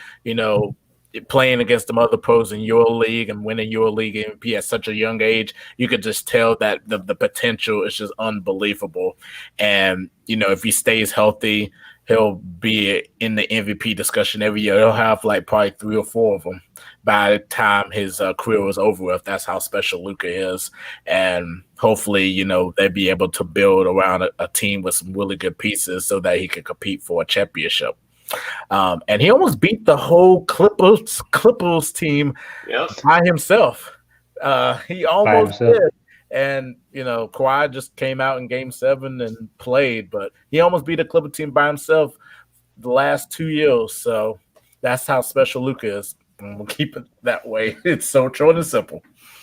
playing against the other pros in your league and winning your league MVP at such a young age. You could just tell that the potential is just unbelievable. And, if he stays healthy, he'll be in the MVP discussion every year. He'll have like probably 3 or 4 of them by the time his career was over with. That's how special Luka is. And hopefully, they'll be able to build around a team with some really good pieces so that he can compete for a championship. And he almost beat the whole Clippers team by himself. He almost did. And, Kawhi just came out in Game 7 and played, but he almost beat the Clipper team by himself the last 2 years. So that's how special Luka is. And we'll keep it that way. It's so short and simple.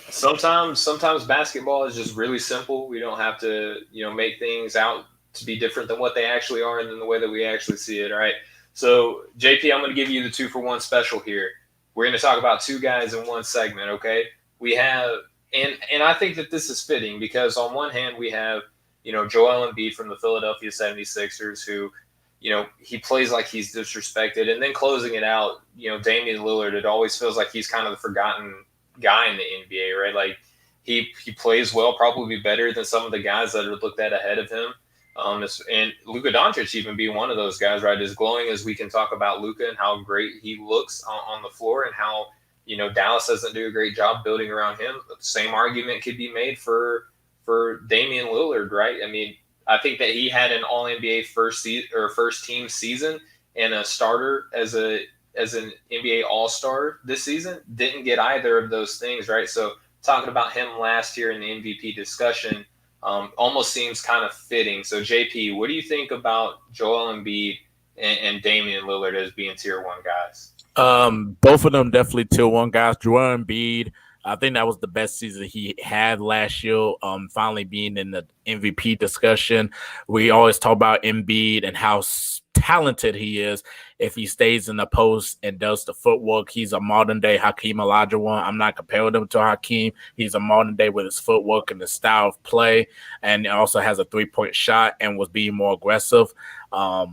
Sometimes basketball is just really simple. We don't have to, make things out to be different than what they actually are and than the way that we actually see it. All right. So, JP, I'm going to give you the 2-for-1 special here. We're going to talk about 2 guys in one segment, okay? We have and I think that this is fitting because on one hand we have, Joel Embiid from the Philadelphia 76ers who, he plays like he's disrespected. And then closing it out, Damian Lillard, it always feels like he's kind of the forgotten guy in the NBA, right? Like he plays well, probably better than some of the guys that are looked at ahead of him. And Luka Doncic even be one of those guys, right? As glowing as we can talk about Luka and how great he looks on the floor and how, Dallas doesn't do a great job building around him. The same argument could be made for Damian Lillard, right? I mean, I think that he had an All NBA first team season and a starter as an NBA All Star this season. Didn't get either of those things, right? So talking about him last year in the MVP discussion almost seems kind of fitting. So JP, what do you think about Joel Embiid and Damian Lillard as being tier 1 guys? Both of them definitely tier 1 guys. Joel Embiid, I think that was the best season he had last year. Finally being in the MVP discussion. We always talk about Embiid and how talented he is. If he stays in the post and does the footwork, he's a modern day Hakeem Olajuwon. I'm not comparing him to Hakeem. He's a modern day with his footwork and his style of play, and also has a 3-point shot and was being more aggressive. I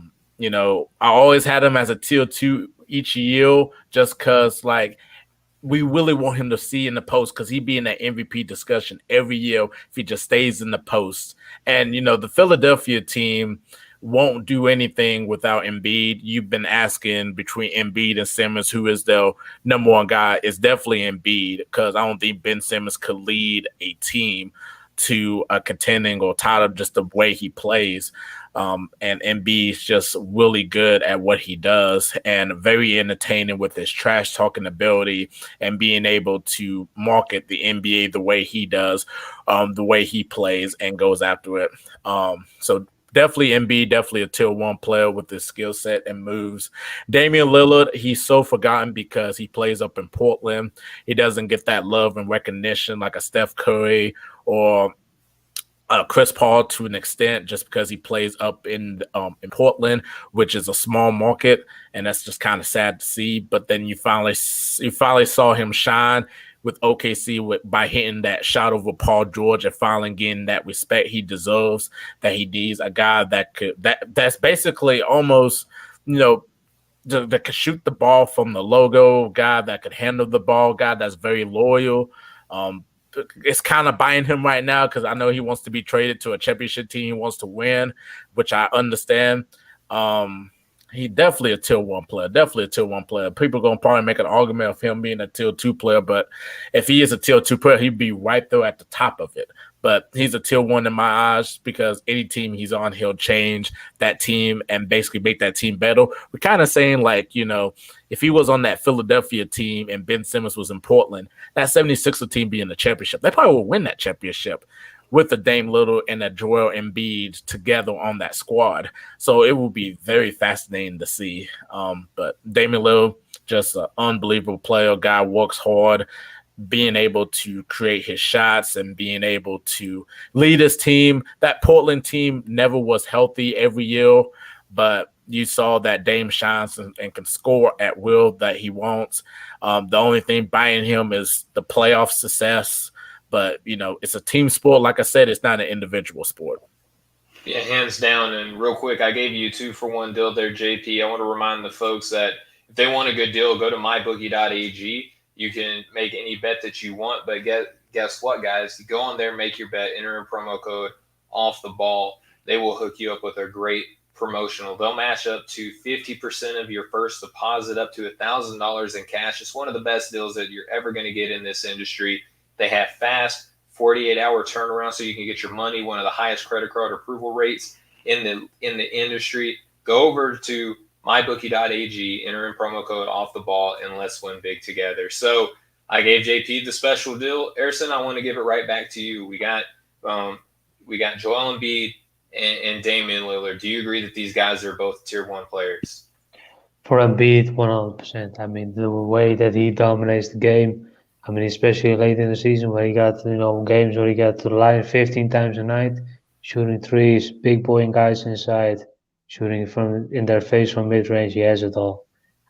always had him as a tier 2 each year, just because we really want him to see in the post, because he'd be in that MVP discussion every year if he just stays in the post. And, the Philadelphia team won't do anything without Embiid. You've been asking between Embiid and Simmons who is the number 1 guy. It's definitely Embiid, because I don't think Ben Simmons could lead a team to a contending or title just the way he plays. And Embiid's just really good at what he does and very entertaining with his trash talking ability and being able to market the NBA the way he does, the way he plays and goes after it. So definitely Embiid, definitely a tier 1 player with his skill set and moves. Damian Lillard, he's so forgotten because he plays up in Portland. He doesn't get that love and recognition like a Steph Curry or Chris Paul to an extent, just because he plays up in Portland, which is a small market, and that's just kind of sad to see. But then you finally saw him shine with OKC by hitting that shot over Paul George and finally getting that respect he deserves, that he needs a guy that's basically almost, that could shoot the ball from the logo, guy that could handle the ball, guy that's very loyal. It's kind of buying him right now because I know he wants to be traded to a championship team. He wants to win, which I understand. He definitely a tier 1 player. Definitely a tier 1 player. People are going to probably make an argument of him being a tier 2 player, but if he is a tier 2 player, he'd be right there at the top of it. But he's a tier 1 in my eyes because any team he's on, he'll change that team and basically make that team better. We're kind of saying if he was on that Philadelphia team and Ben Simmons was in Portland, that 76er team be in the championship. They probably will win that championship with the Dame Lillard and the Joel Embiid together on that squad. So it will be very fascinating to see. But Damian Lillard, just an unbelievable player. Guy works hard, being able to create his shots and being able to lead his team. That Portland team never was healthy every year, but you saw that Dame shines and can score at will that he wants. The only thing buying him is the playoff success. But, it's a team sport. Like I said, it's not an individual sport. Yeah, hands down. And real quick, I gave you 2-for-1 deal there, JP. I want to remind the folks that if they want a good deal, go to mybookie.ag. You can make any bet that you want. But guess what, guys? You go on there, make your bet, enter in promo code off the ball. They will hook you up with a great promotional. They'll match up to 50% of your first deposit, up to $1,000 in cash. It's one of the best deals that you're ever going to get in this industry. They have fast 48-hour turnaround so you can get your money, one of the highest credit card approval rates in the industry. Go over to mybookie.ag, enter in promo code off the ball, and let's win big together. So I gave JP the special deal. Erson, I want to give it right back to you. We got Joel Embiid and Damian Lillard. Do you agree that these guys are both tier 1 players? For Embiid, 100%. I mean, the way that he dominates the game, especially late in the season where he got, games where he got to the line 15 times a night, shooting threes, big boying guys inside, shooting in their face from mid-range. He has it all.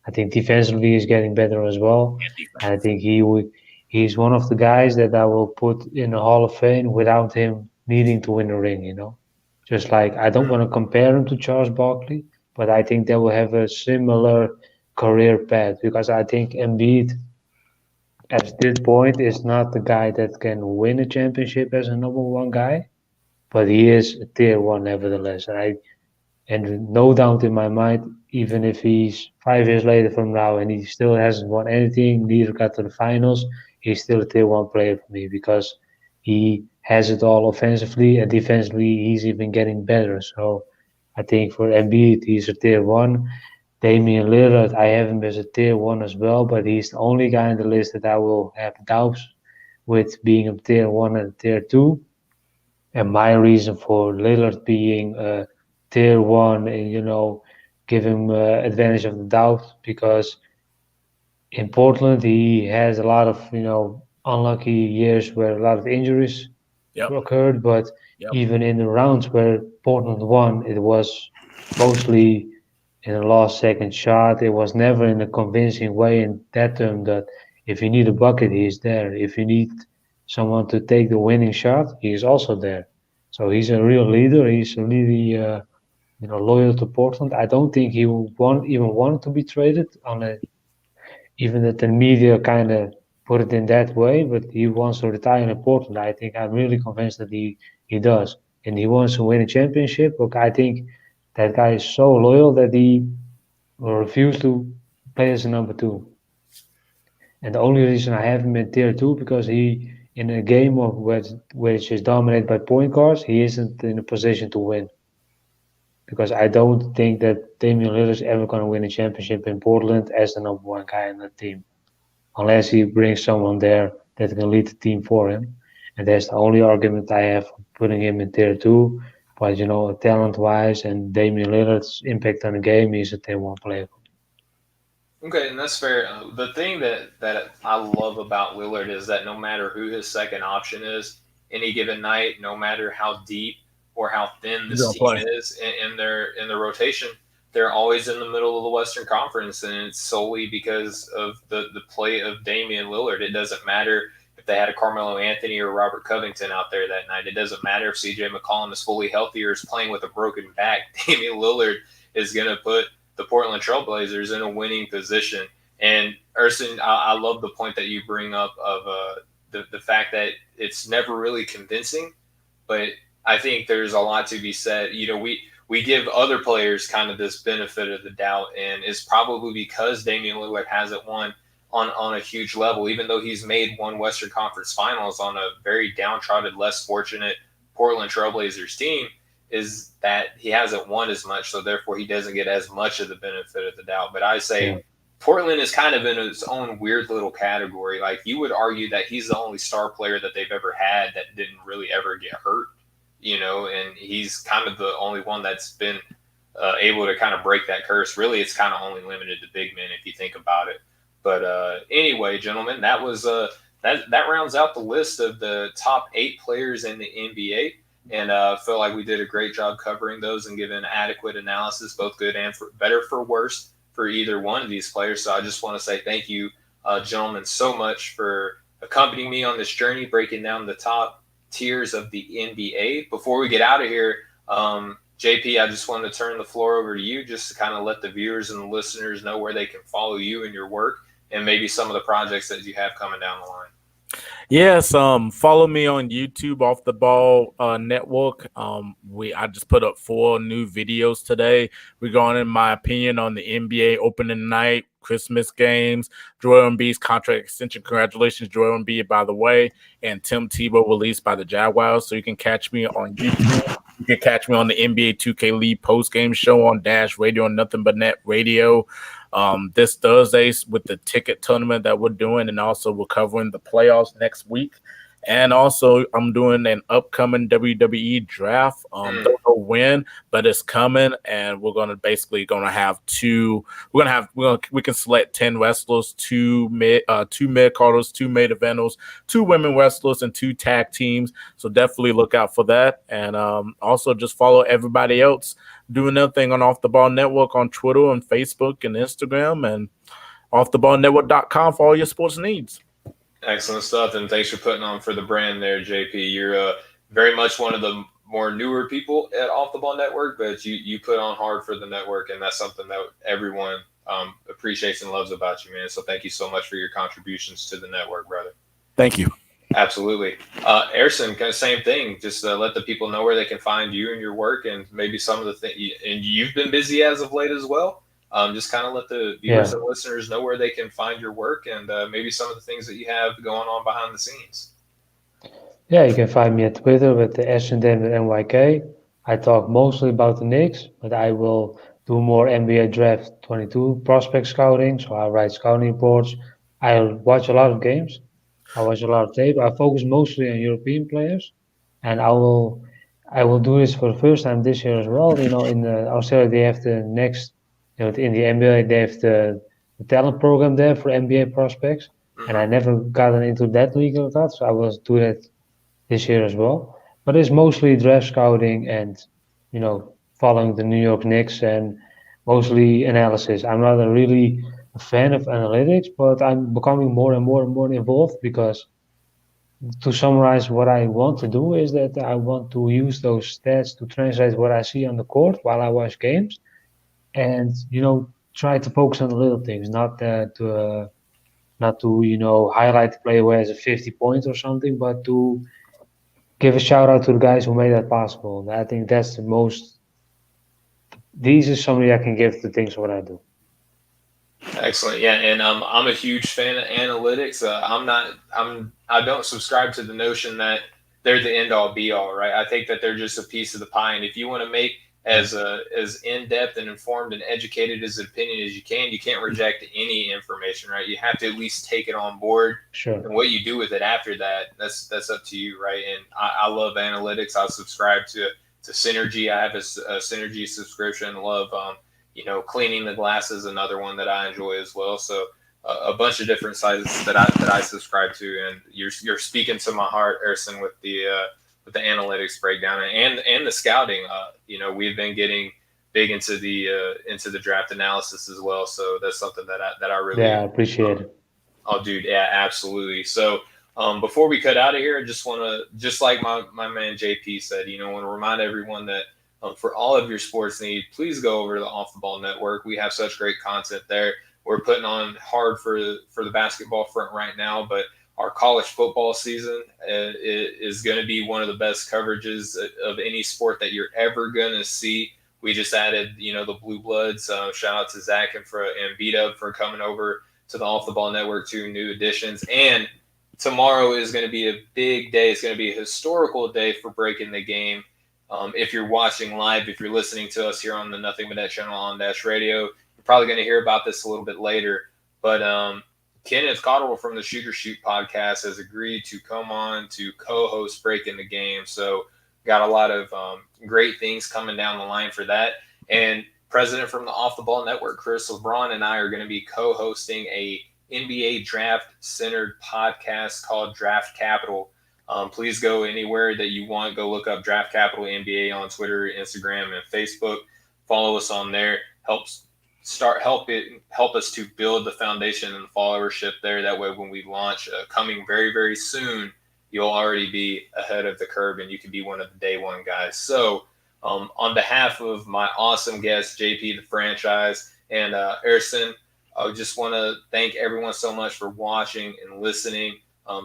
I think defensively he's getting better as well. And I think he's one of the guys that I will put in the Hall of Fame without him needing to win a ring, Just like, I don't want to compare him to Charles Barkley, but I think they will have a similar career path because I think Embiid, at this point, is not the guy that can win a championship as a number 1 guy, but he is a tier 1 nevertheless. And no doubt in my mind, even if he's 5 years later from now and he still hasn't won anything, neither got to the finals, he's still a tier 1 player for me because he has it all offensively and defensively. He's even getting better. So I think for Embiid, he's a tier 1. Damian Lillard, I have him as a tier 1 as well, but he's the only guy on the list that I will have doubts with being a tier 1 and a tier 2. And my reason for Lillard being a tier 1 and, give him advantage of the doubt because in Portland he has a lot of, unlucky years where a lot of injuries occurred, but even in the rounds where Portland won, it was mostly in a last second shot. It was never in a convincing way in that term that if you need a bucket, he's there. If you need someone to take the winning shot, he is also there. So he's a real leader. He's really, loyal to Portland. I don't think he will even want to be traded even that the media kind of put it in that way, but he wants to retire in Portland. I think I'm really convinced that he does. And he wants to win a championship. Look, I think that guy is so loyal that he will refuse to play as a number 2. And the only reason I have him in tier 2 because he, in a game of which is dominated by point guards, he isn't in a position to win. Because I don't think that Damian Lillard is ever going to win a championship in Portland as the number 1 guy on the team. Unless he brings someone there that can lead the team for him. And that's the only argument I have for putting him in tier 2. But, talent-wise and Damian Lillard's impact on the game, he's a tier 1 player. Okay, and that's fair. The thing that I love about Lillard is that no matter who his second option is, any given night, no matter how deep or how thin this team is in their rotation, they're always in the middle of the Western Conference, and it's solely because of the play of Damian Lillard. It doesn't matter if they had a Carmelo Anthony or Robert Covington out there that night. It doesn't matter if CJ McCollum is fully healthy or is playing with a broken back. Damian Lillard is going to put the Portland Trailblazers in a winning position. And Ersin, I love the point that you bring up of the fact that it's never really convincing, but I think there's a lot to be said. We give other players kind of this benefit of the doubt, and it's probably because Damian Lillard hasn't won on a huge level, even though he's made one Western Conference Finals on a very downtrodden, less fortunate Portland Trailblazers team, is that he hasn't won as much, so therefore he doesn't get as much of the benefit of the doubt. But I say Portland is kind of in its own weird little category. Like, you would argue that he's the only star player that they've ever had that didn't really ever get hurt. And he's kind of the only one that's been able to kind of break that curse. Really, it's kind of only limited to big men if you think about it. But anyway, gentlemen, that was that rounds out the list of the top 8 players in the NBA. And I feel like we did a great job covering those and giving adequate analysis, both good and for better for worse, for either one of these players. So I just want to say thank you, gentlemen, so much for accompanying me on this journey, breaking down the top tiers of the NBA. Before we get out of here, JP, I just wanted to turn the floor over to you just to kind of let the viewers and the listeners know where they can follow you and your work and maybe some of the projects that you have coming down the line. Yes, follow me on YouTube, Off the Ball Network. I just put up 4 new videos today regarding my opinion on the NBA opening night, Christmas games, Joel Embiid's contract extension. Congratulations, Joel Embiid, by the way, and Tim Tebow released by the Jaguars. So you can catch me on YouTube. You can catch me on the NBA 2K League post-game show on Dash Radio and Nothing But Net Radio. This Thursday with the ticket tournament that we're doing, and also we're covering the playoffs next week. And also I'm doing an upcoming WWE draft. Don't know when, but it's coming, and we're gonna have we can select 10 wrestlers, 2 mid carders, 2 main eventers, 2 women wrestlers, and 2 tag teams. So definitely look out for that. And also just follow everybody else doing their thing on Off the Ball Network on Twitter and Facebook and Instagram, and offtheballnetwork.com for all your sports needs. Excellent stuff, and thanks for putting on for the brand there, JP. You're very much one of the more newer people at Off the Ball Network, but you put on hard for the network, and that's something that everyone appreciates and loves about you, man. So thank you so much for your contributions to the network, brother. Thank you. Absolutely. Erson, kind of same thing. Just let the people know where they can find you and your work, and maybe some of the things. And you've been busy as of late as well. Just kind of let the viewers Yeah. and listeners know where they can find your work, and maybe some of the things that you have going on behind the scenes. Yeah, you can find me at Twitter with the NYK. I talk mostly about the Knicks, but I will do more NBA Draft 22 prospect scouting. So I write scouting reports. I watch a lot of games. I watch a lot of tape. I focus mostly on European players, and I will do this for the first time this year as well. In Australia they have the next, in the NBA they have the talent program there for NBA prospects, and Hmm. I never gotten into that league or that, so I will do that this year as well. But it's mostly draft scouting and, following the New York Knicks and mostly analysis. I'm not really a fan of analytics, but I'm becoming more and more and more involved because to summarize what I want to do is that I want to use those stats to translate what I see on the court while I watch games and, try to focus on the little things, not to highlight the player who has a 50 points or something, but to give a shout out to the guys who made that possible. I think that's the most. These is somebody I can give to things what I do. Excellent. Yeah, and I'm a huge fan of analytics. I'm not. I don't subscribe to the notion that they're the end all be all. Right. I think that they're just a piece of the pie. And if you want to make Yeah, as in depth and informed and educated as an opinion as you can't reject any information. Right. You have to at least take it on board. sure. And what you do with it after that, that's up to you, right? And I love analytics. I subscribe to Synergy. I have a Synergy subscription. Love cleaning the glass is another one that I enjoy as well. So a bunch of different sites that I subscribe to, and you're speaking to my heart, Erson, with the analytics breakdown and the scouting. We've been getting big into the draft analysis as well. So that's something that I really Yeah, I appreciate it. Oh, dude, yeah, absolutely. So, before we cut out of here, I just want to, just like my man JP said, want to remind everyone that for all of your sports needs, please go over to the Off the Ball Network. We have such great content there. We're putting on hard for the basketball front right now, but our college football season is going to be one of the best coverages of any sport that you're ever going to see. We just added, the Blue Bloods. Shout out to Zach and Beat Up for coming over to the Off the Ball Network, 2 new additions. And tomorrow is going to be a big day. It's going to be a historical day for Breaking the Game. If you're watching live, if you're listening to us here on the Nothing But Net channel on Dash Radio, you're probably going to hear about this a little bit later. But Kenneth Cotterill from the Shooter Shoot podcast has agreed to come on to co-host Breaking the Game. So got a lot of great things coming down the line for that. And president from the Off the Ball Network, Chris LeBron, and I are going to be co-hosting a NBA draft-centered podcast called Draft Capital. Please go anywhere that you want. Go look up Draft Capital NBA on Twitter, Instagram, and Facebook. Follow us on there. Help us to build the foundation and the followership there. That way, when we launch, coming very, very soon, you'll already be ahead of the curve, and you can be one of the day one guys. So, on behalf of my awesome guest, JP the Franchise, and Erson, I just want to thank everyone so much for watching and listening.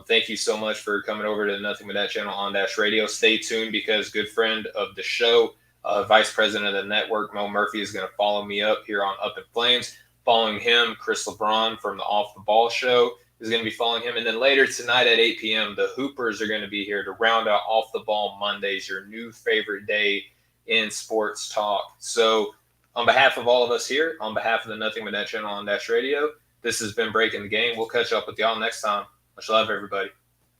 Thank you so much for coming over to Nothing But That channel on Dash Radio. Stay tuned because good friend of the show, Vice President of the network, Mel Murphy, is going to follow me up here on Up in Flames. Following him, Chris LeBron from the Off the Ball Show is going to be following him. And then later tonight at 8 p.m., the Hoopers are going to be here to round out Off the Ball Mondays, your new favorite day in sports talk. So on behalf of all of us here, on behalf of the Nothing But Net channel on Dash Radio, this has been Breaking the Game. We'll catch up with y'all next time. Much love, everybody.